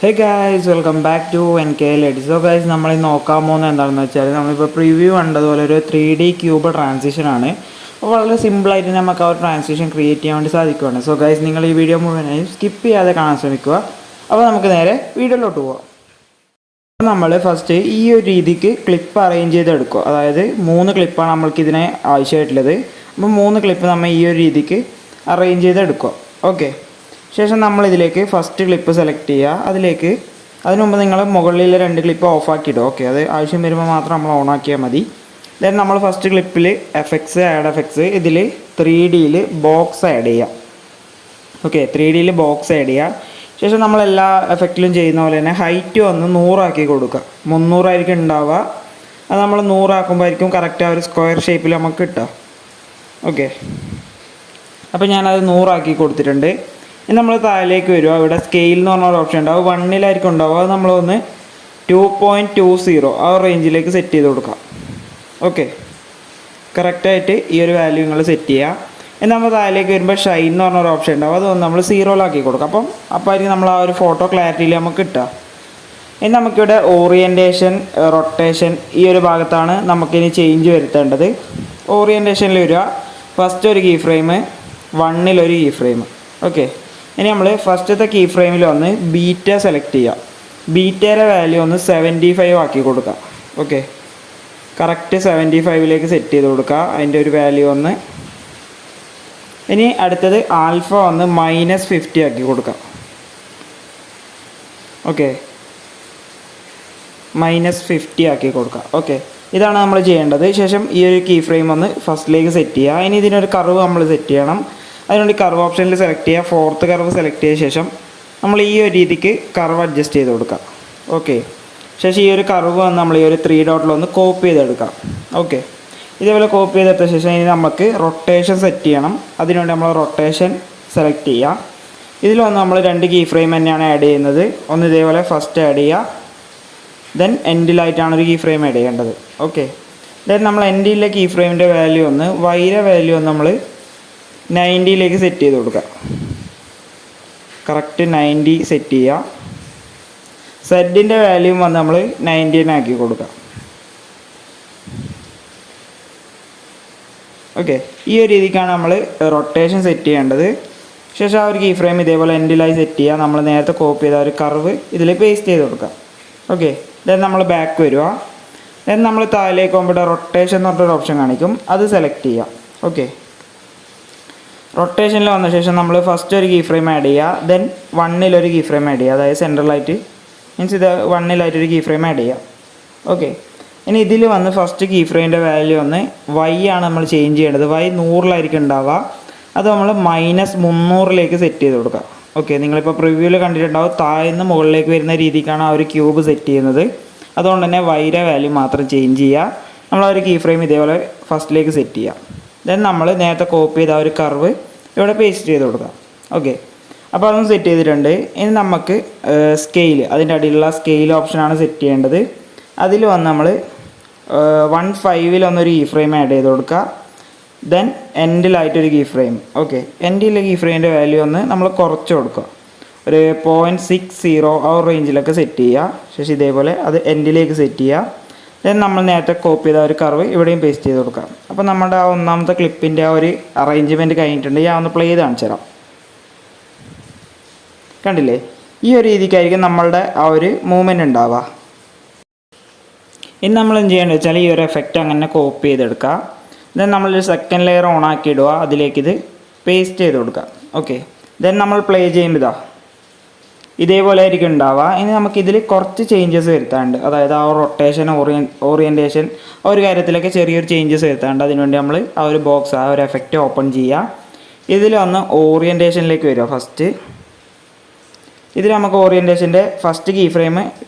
Hey guys, welcome back to NKL EDITS. So guys, നമ്മൾ നോക്കാൻ പോകുന്നത് എന്താണെന്ന് വെച്ചാൽ നമ്മളിപ്പോൾ പ്രിവ്യൂ കണ്ടതുപോലെ ഒരു 3D ക്യൂബ് ട്രാൻസിഷൻ ആണ്. അപ്പോൾ വളരെ സിമ്പിളായിട്ട് നമുക്ക് ആ ഒരു ട്രാൻസിഷൻ ക്രിയേറ്റ് ചെയ്യാൻ വേണ്ടി സാധിക്കുകയാണ്. സോ ഗൈസ്, നിങ്ങൾ ഈ വീഡിയോ മുഴുവനായി സ്കിപ്പ് ചെയ്യാതെ കാണാൻ ശ്രമിക്കുക. അപ്പോൾ നമുക്ക് നേരെ വീഡിയോയിലോട്ട് പോകാം. നമ്മൾ ഫസ്റ്റ് ഈ ഒരു രീതിക്ക് ക്ലിപ്പ് അറേഞ്ച് ചെയ്തെടുക്കുക. അതായത് 3 ക്ലിപ്പാണ് നമ്മൾക്കിതിനെ ആവശ്യമായിട്ടുള്ളത്. അപ്പോൾ 3 ക്ലിപ്പ് നമ്മൾ ഈ ഒരു രീതിക്ക് അറേഞ്ച് ചെയ്തെടുക്കുക. ഓക്കെ, ശേഷം നമ്മളിതിലേക്ക് ഫസ്റ്റ് ക്ലിപ്പ് സെലക്ട് ചെയ്യുക. അതിന് മുമ്പ് നിങ്ങൾ മുകളിലെ 2 ക്ലിപ്പ് ഓഫാക്കിയിടുക. ഓക്കെ, അത് ആവശ്യം വരുമ്പോൾ മാത്രം നമ്മൾ ഓണാക്കിയാൽ മതി. ദെൻ നമ്മൾ ഫസ്റ്റ് ക്ലിപ്പിൽ എഫക്ട്സ് ആഡ് എഫക്ട്സ് ഇതിൽ 3Dയിൽ ബോക്സ് ആഡ് ചെയ്യാം. ഓക്കെ, 3Dയിൽ ബോക്സ് ആഡ് ചെയ്യുക. ശേഷം നമ്മളെല്ലാ എഫക്റ്റിലും ചെയ്യുന്ന പോലെ തന്നെ ഹൈറ്റ് വന്ന് 100 ആക്കി കൊടുക്കുക. 300 ആയിരിക്കും ഉണ്ടാവുക. അത് നമ്മൾ 100 ആക്കുമ്പോഴായിരിക്കും കറക്റ്റ് ആ ഒരു സ്ക്വയർ ഷേപ്പിൽ നമുക്ക് കിട്ടുക. ഓക്കെ, അപ്പോൾ ഞാനത് 100 ആക്കി കൊടുത്തിട്ടുണ്ട്. ഇനി നമ്മൾ താഴേക്ക് വരിക. ഇവിടെ സ്കെയിൽ എന്ന് പറഞ്ഞ ഒരു ഓപ്ഷൻ ഉണ്ടാവും. 1-ലായിരിക്കും ഉണ്ടാവുക. അത് നമ്മളൊന്ന് 2.20 ആ റേഞ്ചിലേക്ക് സെറ്റ് ചെയ്ത് കൊടുക്കാം. ഓക്കെ, കറക്റ്റായിട്ട് ഈ ഒരു വാല്യൂ നിങ്ങൾ സെറ്റ് ചെയ്യുക. ഇനി നമ്മൾ താഴേക്ക് വരുമ്പോൾ ഷൈൻ എന്ന് പറഞ്ഞൊരു ഓപ്ഷൻ ഉണ്ടാവും. അതൊന്ന് നമ്മൾ 0-ലാക്കി കൊടുക്കാം. അപ്പോൾ ആയിരിക്കും നമ്മൾ ആ ഒരു ഫോട്ടോ ക്ലാരിറ്റിയിൽ നമുക്ക് കിട്ടുക. ഇനി നമുക്കിവിടെ ഓറിയൻറ്റേഷൻ, റൊട്ടേഷൻ ഈ ഒരു ഭാഗത്താണ് നമുക്കിനി ചേഞ്ച് വരുത്തേണ്ടത്. ഓറിയൻറ്റേഷനിൽ വരിക. ഫസ്റ്റ് ഒരു കീ ഫ്രെയിം, 1-ലൊരു കീ ഫ്രെയിം. ഓക്കെ, ഇനി നമ്മൾ ഫസ്റ്റത്തെ കീ ഫ്രെയിമിൽ വന്ന് ബീറ്റ സെലക്ട് ചെയ്യുക. ബീറ്റയുടെ വാല്യൂ ഒന്ന് 75 ആക്കി കൊടുക്കുക. ഓക്കെ, കറക്റ്റ് 75ലേക്ക് സെറ്റ് ചെയ്ത് കൊടുക്കുക. അതിൻ്റെ ഒരു വാല്യൂ ഒന്ന്. ഇനി അടുത്തത് ആൽഫ വന്ന് -50 ആക്കി കൊടുക്കുക. ഓക്കെ, -50 ആക്കി കൊടുക്കുക. ഓക്കെ, ഇതാണ് നമ്മൾ ചെയ്യേണ്ടത്. ശേഷം ഈ ഒരു കീ ഫ്രെയിം ഒന്ന് ഫസ്റ്റിലേക്ക് സെറ്റ് ചെയ്യുക. ഇനി ഇതിനൊരു കർവ് നമ്മൾ സെറ്റ് ചെയ്യണം. അതിനുവേണ്ടി കർവ് ഓപ്ഷനിൽ സെലക്ട് ചെയ്യുക. 4th കർവ് സെലക്ട് ചെയ്ത ശേഷം നമ്മൾ ഈ ഒരു രീതിക്ക് കർവ് അഡ്ജസ്റ്റ് ചെയ്ത് കൊടുക്കാം. ഓക്കെ, ശേഷം ഈ ഒരു കർവ് വന്ന് നമ്മൾ ഈ ഒരു 3 ഡോട്ടിലൊന്ന് കോപ്പി ചെയ്തെടുക്കാം. ഓക്കെ, ഇതേപോലെ കോപ്പി ചെയ്തെടുത്ത ശേഷം ഇനി നമുക്ക് റൊട്ടേഷൻ സെറ്റ് ചെയ്യണം. അതിനുവേണ്ടി നമ്മൾ റൊട്ടേഷൻ സെലക്ട് ചെയ്യുക. ഇതിൽ വന്ന് നമ്മൾ 2 കീ ഫ്രെയിം തന്നെയാണ് ആഡ് ചെയ്യുന്നത്. ഒന്ന് ഇതേപോലെ ഫസ്റ്റ് ആഡ് ചെയ്യുക. ദെൻ എൻഡിലായിട്ടാണ് ഒരു കീ ഫ്രെയിം ആഡ് ചെയ്യേണ്ടത്. ഓക്കെ, ദെൻ നമ്മൾ എൻഡിലെ കീ ഫ്രെയിമിൻ്റെ വാല്യൂ ഒന്ന് വൈയുടെ വാല്യൂ ഒന്ന് നമ്മൾ 90ലേക്ക് സെറ്റ് ചെയ്ത് കൊടുക്കുക. കറക്റ്റ് 90 സെറ്റ് ചെയ്യുക. സെഡിൻ്റെ വാല്യൂ വന്ന് നമ്മൾ 19 ആക്കി കൊടുക്കുക. ഓക്കെ, ഈ ഒരു രീതിക്കാണ് നമ്മൾ റൊട്ടേഷൻ സെറ്റ് ചെയ്യേണ്ടത്. ശേഷം ആ ഒരു കീ ഫ്രെയിം ഇതേപോലെ എൻഡിലായി സെറ്റ് ചെയ്യുക. നമ്മൾ നേരത്തെ കോപ്പി ചെയ്ത ഒരു കർവ് ഇതിൽ പേസ്റ്റ് ചെയ്ത് കൊടുക്കുക. ഓക്കെ, ദെൻ നമ്മൾ ബാക്ക് വരിക. ദെൻ നമ്മൾ താഴേക്ക് പോകുമ്പോൾ റൊട്ടേഷൻ എന്ന് പറഞ്ഞൊരു ഓപ്ഷൻ കാണിക്കും. അത് സെലക്ട് ചെയ്യുക. ഓക്കെ, റൊട്ടേഷനിൽ വന്ന ശേഷം നമ്മൾ ഫസ്റ്റ് ഒരു കീ ഫ്രെയിം ആഡ് ചെയ്യുക. ദെൻ 1-ലൊരു കീ ഫ്രെയിം ആഡ് ചെയ്യുക. അതായത് സെൻട്രലായിട്ട് മീൻസ് ഇത് 1-ലായിട്ടൊരു കീ ഫ്രെയിം ആഡ് ചെയ്യുക. ഓക്കെ, ഇനി ഇതിൽ വന്ന് ഫസ്റ്റ് കീ ഫ്രെയിമിൻ്റെ വാല്യൂ ഒന്ന് y ആണ് നമ്മൾ ചേഞ്ച് ചെയ്യേണ്ടത്. y 100-ലായിരിക്കും ഉണ്ടാവുക. അത് നമ്മൾ -300ലേക്ക് സെറ്റ് ചെയ്ത് കൊടുക്കുക. ഓക്കെ, നിങ്ങളിപ്പോൾ പ്രിവ്യൂവിൽ കണ്ടിട്ടുണ്ടാവും. താഴ്ന്ന് മുകളിലേക്ക് വരുന്ന രീതിക്കാണ് ആ ഒരു ക്യൂബ് സെറ്റ് ചെയ്യുന്നത്. അതുകൊണ്ട് തന്നെ y-യുടെ വാല്യൂ മാത്രം ചേഞ്ച് ചെയ്യുക. നമ്മൾ ആ ഒരു കീ ഫ്രെയിം ഇതേപോലെ ഫസ്റ്റിലേക്ക് സെറ്റ് ചെയ്യുക. ദെൻ നമ്മൾ നേരത്തെ കോപ്പി ചെയ്ത ആ ഒരു കർവ് ഇവിടെ പേസ്റ്റ് ചെയ്ത് കൊടുക്കാം. ഓക്കെ, അപ്പോൾ അതൊന്ന് സെറ്റ് ചെയ്തിട്ടുണ്ട്. ഇനി നമുക്ക് സ്കെയിൽ, അതിൻ്റെ അടിയിലുള്ള സ്കെയിൽ ഓപ്ഷനാണ് സെറ്റ് ചെയ്യേണ്ടത്. അതിൽ വന്ന് നമ്മൾ 1.5-ലൊന്നൊരു കീ ഫ്രെയിം ആഡ് ചെയ്ത് കൊടുക്കുക. ദെൻ എൻഡിലായിട്ടൊരു കീ ഫ്രെയിം. ഓക്കെ, എൻഡിലെ കീ ഫ്രെയിമിൻ്റെ വാല്യൂ ഒന്ന് നമ്മൾ കുറച്ച് കൊടുക്കുക. ഒരു 0.60 ആ റേഞ്ചിലൊക്കെ സെറ്റ് ചെയ്യുക. ശേഷം ഇതേപോലെ അത് എൻഡിലേക്ക് സെറ്റ് ചെയ്യുക. ദെൻ നമ്മൾ നേരത്തെ കോപ്പി ചെയ്ത ഒരു കർവ് ഇവിടെയും പേസ്റ്റ് ചെയ്ത് കൊടുക്കാം. അപ്പോൾ നമ്മുടെ ആ ഒന്നാമത്തെ ക്ലിപ്പിൻ്റെ ആ ഒരു അറേഞ്ച്മെൻറ്റ് കഴിഞ്ഞിട്ടുണ്ട്. ഞാൻ ഒന്ന് പ്ലേ ചെയ്ത് കാണിച്ചു തരാം. കണ്ടില്ലേ, ഈ ഒരു രീതിക്കായിരിക്കും നമ്മളുടെ ആ ഒരു മൂവ്മെൻറ്റ് ഉണ്ടാവുക. ഇനി നമ്മൾ എന്ത് ചെയ്യേണ്ടത് വെച്ചാൽ ഈ ഒരു എഫക്റ്റ് അങ്ങനെ കോപ്പി ചെയ്തെടുക്കുക. ദെൻ നമ്മളൊരു സെക്കൻഡ് ലെയർ ഓൺ ആക്കി ഇടുക. അതിലേക്കിത് പേസ്റ്റ് ചെയ്ത് കൊടുക്കുക. ഓക്കെ, ദെൻ നമ്മൾ പ്ലേ ചെയ്യുമ്പോൾ ഇതാ ഇതേപോലെ ആയിരിക്കും ഉണ്ടാവുക. ഇനി നമുക്കിതിൽ കുറച്ച് ചേഞ്ചസ് വരുത്താനുണ്ട്. അതായത് ആ റൊട്ടേഷൻ, ഓറിയൻറ്റേഷൻ ആ ഒരു കാര്യത്തിലൊക്കെ ചെറിയൊരു ചേഞ്ചസ് വരുത്താനുണ്ട്. അതിനുവേണ്ടി നമ്മൾ ആ ഒരു ബോക്സ്, ആ ഒരു എഫക്റ്റ് ഓപ്പൺ ചെയ്യുക. ഇതിൽ വന്ന് ഓറിയൻറ്റേഷനിലേക്ക് വരിക. ഫസ്റ്റ് ഇതിൽ നമുക്ക് ഓറിയൻറ്റേഷൻ്റെ ഫസ്റ്റ് കീ ഫ്രെയിം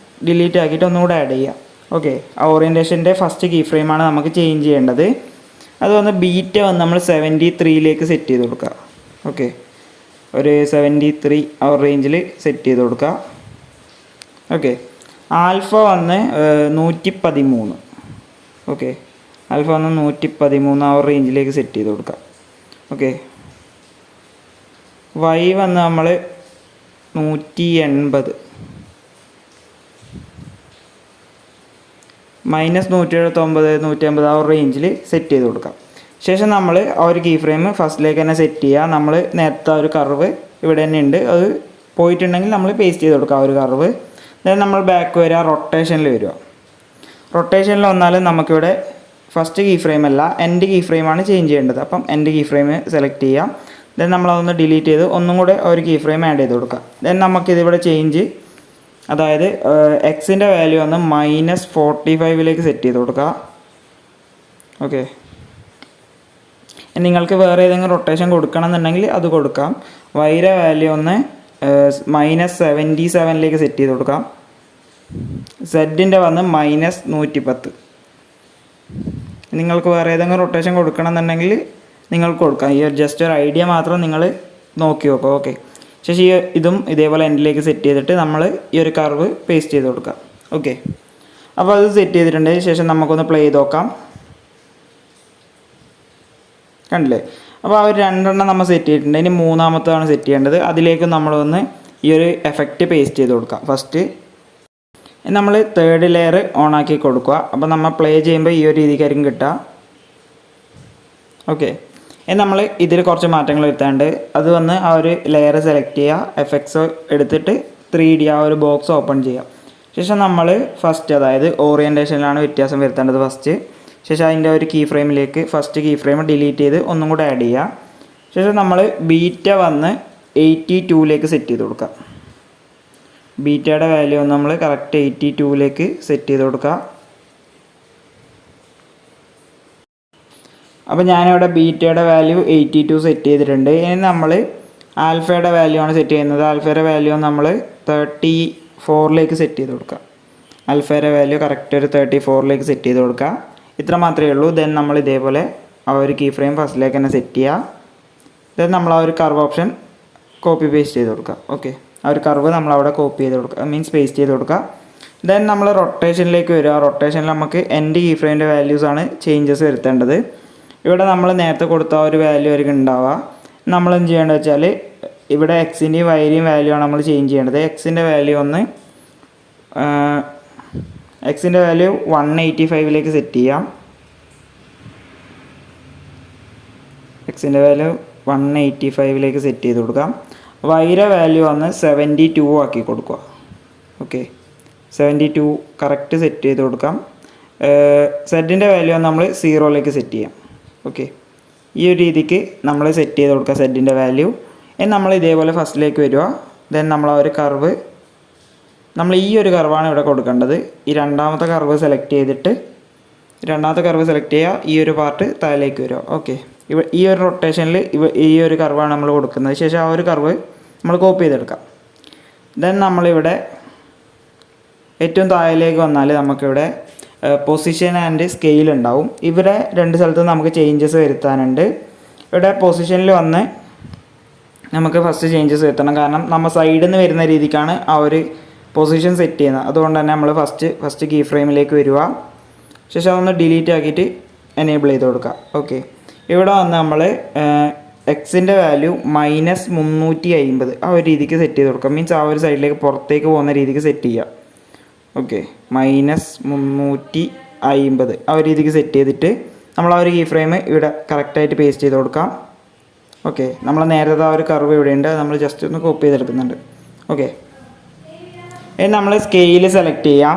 ഡിലീറ്റ് ആക്കിയിട്ട് ഒന്നുകൂടെ ആഡ് ചെയ്യുക. ഓക്കെ, ആ ഓറിയൻറ്റേഷൻ്റെ ഫസ്റ്റ് കീ ഫ്രെയിമാണ് നമുക്ക് ചേഞ്ച് ചെയ്യേണ്ടത്. അത് വന്ന് ബീറ്റ വന്ന് നമ്മൾ 73ലേക്ക് സെറ്റ് ചെയ്ത് കൊടുക്കുക. ഓക്കെ, ഒരു 73 ആ റേഞ്ചിൽ സെറ്റ് ചെയ്ത് കൊടുക്കുക. ഓക്കെ, ആൽഫ വന്ന് 113. ഓക്കെ, ആൽഫ വന്ന് 113 ആ റേഞ്ചിലേക്ക് സെറ്റ് ചെയ്ത് കൊടുക്കുക. ഓക്കെ, y വന്ന് നമ്മൾ 180. -179 150 ആ ഒരു റേഞ്ചിൽ സെറ്റ് ചെയ്ത് കൊടുക്കാം. ശേഷം നമ്മൾ ആ ഒരു കീ ഫ്രെയിം ഫസ്റ്റിലേക്ക് തന്നെ സെറ്റ് ചെയ്യുക. നമ്മൾ നേരത്തെ ആ ഒരു കർവ് ഇവിടെ തന്നെ ഉണ്ട്, അത് പോയിട്ടുണ്ടെങ്കിൽ നമ്മൾ പേസ്റ്റ് ചെയ്ത് കൊടുക്കുക ആ ഒരു കർവ്. ദെൻ നമ്മൾ ബാക്ക് വരിക, റൊട്ടേഷനിൽ വരിക. റൊട്ടേഷനിൽ വന്നാൽ നമുക്കിവിടെ ഫസ്റ്റ് കീ ഫ്രെയിം അല്ല എൻഡ് കീ ഫ്രെയിമാണ് ചേഞ്ച് ചെയ്യേണ്ടത്. അപ്പം എൻഡ് കീ ഫ്രെയിം സെലക്ട് ചെയ്യാം. ദെൻ നമ്മളതൊന്ന് ഡിലീറ്റ് ചെയ്ത് ഒന്നും കൂടെ ഒരു കീ ഫ്രെയിം ആഡ് ചെയ്ത് കൊടുക്കാം. ദെൻ നമുക്കിതിവിടെ ചേഞ്ച്, അതായത് എക്സിൻ്റെ വാല്യൂ ഒന്ന് -45 സെറ്റ് ചെയ്ത് കൊടുക്കുക. ഓക്കെ, നിങ്ങൾക്ക് വേറെ ഏതെങ്കിലും റൊട്ടേഷൻ കൊടുക്കണം എന്നുണ്ടെങ്കിൽ അത് കൊടുക്കാം. വൈയുടെ വാല്യൂ ഒന്ന് -77 സെറ്റ് ചെയ്ത് കൊടുക്കാം. സെഡിൻ്റെ വന്ന് -110. നിങ്ങൾക്ക് വേറെ ഏതെങ്കിലും റൊട്ടേഷൻ കൊടുക്കണം എന്നുണ്ടെങ്കിൽ നിങ്ങൾക്ക് കൊടുക്കാം. ഈ ഒരു ജസ്റ്റ് ഒരു ഐഡിയ മാത്രം നിങ്ങൾ നോക്കി നോക്കുക. ഓക്കെ, ശേഷം ഇതും ഇതേപോലെ എൻഡിലേക്ക് സെറ്റ് ചെയ്തിട്ട് നമ്മൾ ഈ ഒരു കർവ് പേസ്റ്റ് ചെയ്ത് കൊടുക്കാം. ഓക്കെ, അപ്പോൾ അത് സെറ്റ് ചെയ്തിട്ടുണ്ട്. ശേഷം നമുക്കൊന്ന് പ്ലേ ചെയ്ത് നോക്കാം. കണ്ടില്ലേ? അപ്പോൾ ആ ഒരു 2 നമ്മൾ സെറ്റ് ചെയ്തിട്ടുണ്ട്. ഇനി 3ാമത്തേതാണ് സെറ്റ് ചെയ്യേണ്ടത്. അതിലേക്ക് നമ്മളൊന്ന് ഈ ഒരു എഫക്റ്റ് പേസ്റ്റ് ചെയ്ത് കൊടുക്കാം. ഫസ്റ്റ് നമ്മൾ 3rd ലെയർ ഓണാക്കി കൊടുക്കുക. അപ്പോൾ നമ്മൾ പ്ലേ ചെയ്യുമ്പോൾ ഈ ഒരു രീതിക്കായിരിക്കും കിട്ടുക. ഓക്കെ, നമ്മൾ ഇതിൽ കുറച്ച് മാറ്റങ്ങൾ വരുത്താണ്ട് അത് വന്ന് ആ ഒരു ലെയർ സെലക്ട് ചെയ്യുക, എഫക്ട്സ് എടുത്തിട്ട് 3D ആ ഒരു ബോക്സ് ഓപ്പൺ ചെയ്യുക. ശേഷം നമ്മൾ ഫസ്റ്റ്, അതായത് ഓറിയൻറ്റേഷനിലാണ് വ്യത്യാസം വരുത്തേണ്ടത് ഫസ്റ്റ്. ശേഷം അതിൻ്റെ ഒരു കീ ഫ്രെയിമിലേക്ക് ഫസ്റ്റ് കീ ഫ്രെയിം ഡിലീറ്റ് ചെയ്ത് ഒന്നും കൂടെ ആഡ് ചെയ്യുക. ശേഷം നമ്മൾ ബീറ്റ വന്ന് 82 സെറ്റ് ചെയ്ത് കൊടുക്കുക. ബീറ്റയുടെ വാല്യൂ ഒന്ന് നമ്മൾ കറക്റ്റ് 82 സെറ്റ് ചെയ്ത് കൊടുക്കുക. അപ്പോൾ ഞാനിവിടെ ബീറ്റയുടെ വാല്യൂ 82 സെറ്റ് ചെയ്തിട്ടുണ്ട്. ഇനി നമ്മൾ ആൽഫയുടെ വാല്യൂ ആണ് സെറ്റ് ചെയ്യുന്നത്. ആൽഫയുടെ വാല്യൂ നമ്മൾ 34 സെറ്റ് ചെയ്ത് കൊടുക്കുക. ആൽഫയുടെ വാല്യൂ കറക്റ്റ് ഒരു 34 സെറ്റ് ചെയ്ത് കൊടുക്കുക. ഇത്ര മാത്രമേ ഉള്ളൂ. ദെൻ നമ്മൾ ഇതേപോലെ ആ ഒരു കീ ഫ്രെയിം ഫസ്റ്റിലേക്ക് തന്നെ സെറ്റ് ചെയ്യുക. ദെൻ നമ്മൾ ആ ഒരു കർവ് ഓപ്ഷൻ കോപ്പി പേസ്റ്റ് ചെയ്ത് കൊടുക്കുക. ഓക്കെ, ആ ഒരു കർവ് നമ്മളവിടെ കോപ്പി ചെയ്ത് കൊടുക്കുക, മീൻസ് പേസ്റ്റ് ചെയ്ത് കൊടുക്കുക. ദെൻ നമ്മൾ റൊട്ടേഷനിലേക്ക് വരിക. റൊട്ടേഷനിൽ നമുക്ക് എൻഡ് കീ ഫ്രെയിമിൻ്റെ വാല്യൂസാണ് ചേഞ്ചസ് വരുത്തേണ്ടത്. ഇവിടെ നമ്മൾ നേരത്തെ കൊടുത്ത ആ ഒരു വാല്യൂ ആയിരിക്കും ഉണ്ടാവുക. നമ്മൾ എന്ത് ചെയ്യേണ്ടത് വെച്ചാൽ ഇവിടെ എക്സിൻ്റെയും വൈയുടെയും വാല്യൂ ആണ് നമ്മൾ ചേഞ്ച് ചെയ്യേണ്ടത്. എക്സിൻ്റെ വാല്യൂ 185 സെറ്റ് ചെയ്യാം. എക്സിൻ്റെ വാല്യൂ 185 സെറ്റ് ചെയ്ത് കൊടുക്കാം. വൈയുടെ വാല്യൂ 72 ആക്കി കൊടുക്കുക. ഓക്കെ, 72 കറക്റ്റ് സെറ്റ് ചെയ്ത് കൊടുക്കാം. സെഡിൻ്റെ വാല്യൂ നമ്മൾ 0 സെറ്റ് ചെയ്യാം. ഓക്കെ, ഈ ഒരു രീതിക്ക് നമ്മൾ സെറ്റ് ചെയ്ത് കൊടുക്കുക സെഡിൻ്റെ വാല്യൂ. ഇനി നമ്മൾ ഇതേപോലെ ഫസ്റ്റിലേക്ക് വരിക. ദെൻ നമ്മൾ ആ ഒരു കർവ്, നമ്മൾ ഈ ഒരു കർവാണ് ഇവിടെ കൊടുക്കേണ്ടത്. ഈ 2ാമത്തെ കർവ് സെലക്ട് ചെയ്തിട്ട് 2ാമത്തെ കർവ് സെലക്ട് ചെയ്യുക. ഈ ഒരു പാർട്ട് താഴേക്ക് വരിക. ഓക്കെ, ഈ ഒരു റൊട്ടേഷനിൽ ഈ ഒരു കർവാണ് നമ്മൾ കൊടുക്കുന്നത്. ശേഷം ആ ഒരു കർവ് നമ്മൾ കോപ്പി ചെയ്തെടുക്കാം. ദെൻ നമ്മളിവിടെ ഏറ്റവും താഴേക്ക് വന്നാൽ നമുക്കിവിടെ പൊസിഷൻ ആൻഡ് സ്കെയിൽ ഉണ്ടാവും. ഇവിടെ 2 സ്ഥലത്തും നമുക്ക് ചേഞ്ചസ് വരുത്താനുണ്ട്. ഇവിടെ പൊസിഷനിൽ വന്ന് നമുക്ക് ഫസ്റ്റ് ചേഞ്ചസ് വരുത്തണം. കാരണം നമ്മൾ സൈഡിൽ നിന്ന് വരുന്ന രീതിക്കാണ് ആ ഒരു പൊസിഷൻ സെറ്റ് ചെയ്യുന്നത്. അതുകൊണ്ട് തന്നെ നമ്മൾ ഫസ്റ്റ് കീ ഫ്രെയിമിലേക്ക് വരിക. ശേഷം അതൊന്ന് ഡിലീറ്റ് ആക്കിയിട്ട് എനേബിൾ ചെയ്ത് കൊടുക്കുക. ഓക്കെ, ഇവിടെ വന്ന് നമ്മൾ എക്സിൻ്റെ വാല്യൂ -350 ആ ഒരു രീതിക്ക് സെറ്റ് ചെയ്ത് കൊടുക്കുക. മീൻസ് ആ ഒരു സൈഡിലേക്ക് പുറത്തേക്ക് പോകുന്ന രീതിക്ക് സെറ്റ് ചെയ്യുക. ഓക്കെ, -350 ആ ഒരു രീതിക്ക് സെറ്റ് ചെയ്തിട്ട് നമ്മൾ ആ ഒരു കീ ഫ്രെയിം ഇവിടെ കറക്റ്റായിട്ട് പേസ്റ്റ് ചെയ്ത് കൊടുക്കാം. ഓക്കെ, നമ്മൾ നേരത്തെ ആ ഒരു കർവ് ഇവിടെയുണ്ട്, നമ്മൾ ജസ്റ്റ് ഒന്ന് കോപ്പി ചെയ്തെടുക്കുന്നുണ്ട്. ഓക്കെ, ഇനി നമ്മൾ സ്കെയിൽ സെലക്ട് ചെയ്യാം.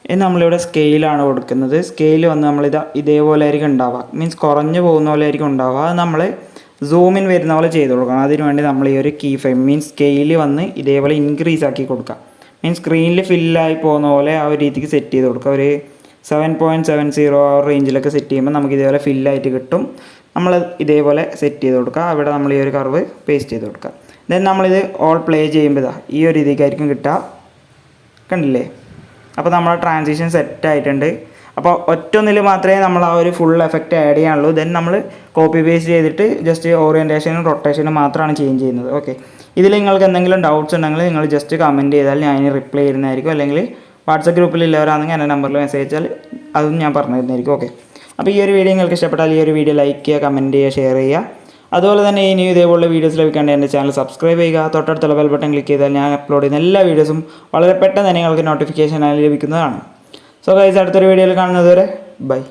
ഇനി നമ്മളിവിടെ സ്കെയിലാണ് കൊടുക്കുന്നത്. സ്കെയിൽ വന്ന് ഇതേപോലെ ആയിരിക്കും ഉണ്ടാവുക, മീൻസ് കുറഞ്ഞു പോകുന്ന പോലെ ആയിരിക്കും ഉണ്ടാവുക. അത് നമ്മൾ സൂമിൻ വരുന്ന പോലെ ചെയ്ത് കൊടുക്കണം. അതിന് വേണ്ടി നമ്മൾ ഈ ഒരു കീ ഫ്രെയിം മീൻസ് സ്കെയിൽ വന്ന് ഇതേപോലെ ഇൻക്രീസ് ആക്കി കൊടുക്കാം. മീൻസ് സ്ക്രീനിൽ ഫില്ലായി പോകുന്ന പോലെ ആ ഒരു രീതിക്ക് സെറ്റ് ചെയ്ത് കൊടുക്കുക. ഒരു 7.70 ആ റേഞ്ചിലൊക്കെ സെറ്റ് ചെയ്യുമ്പോൾ നമുക്ക് ഇതേപോലെ ഫില്ലായിട്ട് കിട്ടും. നമ്മൾ ഇതേപോലെ സെറ്റ് ചെയ്ത് കൊടുക്കുക. അവിടെ നമ്മൾ ഈ ഒരു കർവ് പേസ്റ്റ് ചെയ്ത് കൊടുക്കുക. ദെൻ നമ്മളിത് ഓൾ പ്ലേ ചെയ്യുമ്പോൾ ഈ ഒരു രീതിക്കായിരിക്കും കിട്ടുക. കണ്ടില്ലേ? അപ്പോൾ നമ്മുടെ ട്രാൻസിഷൻ സെറ്റ് ആയിട്ടുണ്ട്. അപ്പോൾ ഒറ്റൊന്നിൽ മാത്രമേ നമ്മൾ ആ ഒരു ഫുൾ എഫക്റ്റ് ആഡ് ചെയ്യാനുള്ളൂ. ദെൻ നമ്മൾ കോപ്പി പേസ്റ്റ് ചെയ്തിട്ട് ജസ്റ്റ് ഓറിയൻറ്റേഷനും റൊട്ടേഷനും മാത്രമാണ് ചേഞ്ച് ചെയ്യുന്നത്. ഓക്കെ, ഇതിൽ നിങ്ങൾക്ക് എന്തെങ്കിലും ഡൗട്ട്സ് ഉണ്ടെങ്കിൽ നിങ്ങൾ ജസ്റ്റ് കമൻറ്റ് ചെയ്താൽ ഞാൻ അതിന് റിപ്ലൈ ചെയ്യുന്നതായിരിക്കും. അല്ലെങ്കിൽ വാട്സപ്പ് ഗ്രൂപ്പിൽ ഉള്ളവരാണെങ്കിൽ എൻ്റെ നമ്പറിൽ മെസ്സേജ് അയച്ചാൽ അതും ഞാൻ പറഞ്ഞു തരുന്നതായിരിക്കും. ഓക്കെ, അപ്പോൾ ഈ ഒരു വീഡിയോ നിങ്ങൾക്ക് ഇഷ്ടപ്പെട്ടാൽ ഈ ഒരു വീഡിയോ ലൈക്ക് ചെയ്യുക, കമൻറ്റ് ചെയ്യുക, ഷെയർ ചെയ്യുക. അതുപോലെ തന്നെ ഇനി ഇതേപോലുള്ള വീഡിയോസ് ലഭിക്കേണ്ട എൻ്റെ ചാനൽ സബ്സ്ക്രൈബ് ചെയ്യുക. തൊട്ടടുത്തുള്ള ബെൽ ബട്ടൺ ക്ലിക്ക് ചെയ്താൽ ഞാൻ അപ്ലോഡ് ചെയ്യുന്ന എല്ലാ വീഡിയോസും വളരെ പെട്ടെന്ന് തന്നെ നിങ്ങൾക്ക് നോട്ടിഫിക്കേഷനായി ലഭിക്കുന്നതാണ്. സോ ഗൈസ് അടുത്തൊരു വീഡിയോയിൽ കാണുന്നത് വരെ ബൈ.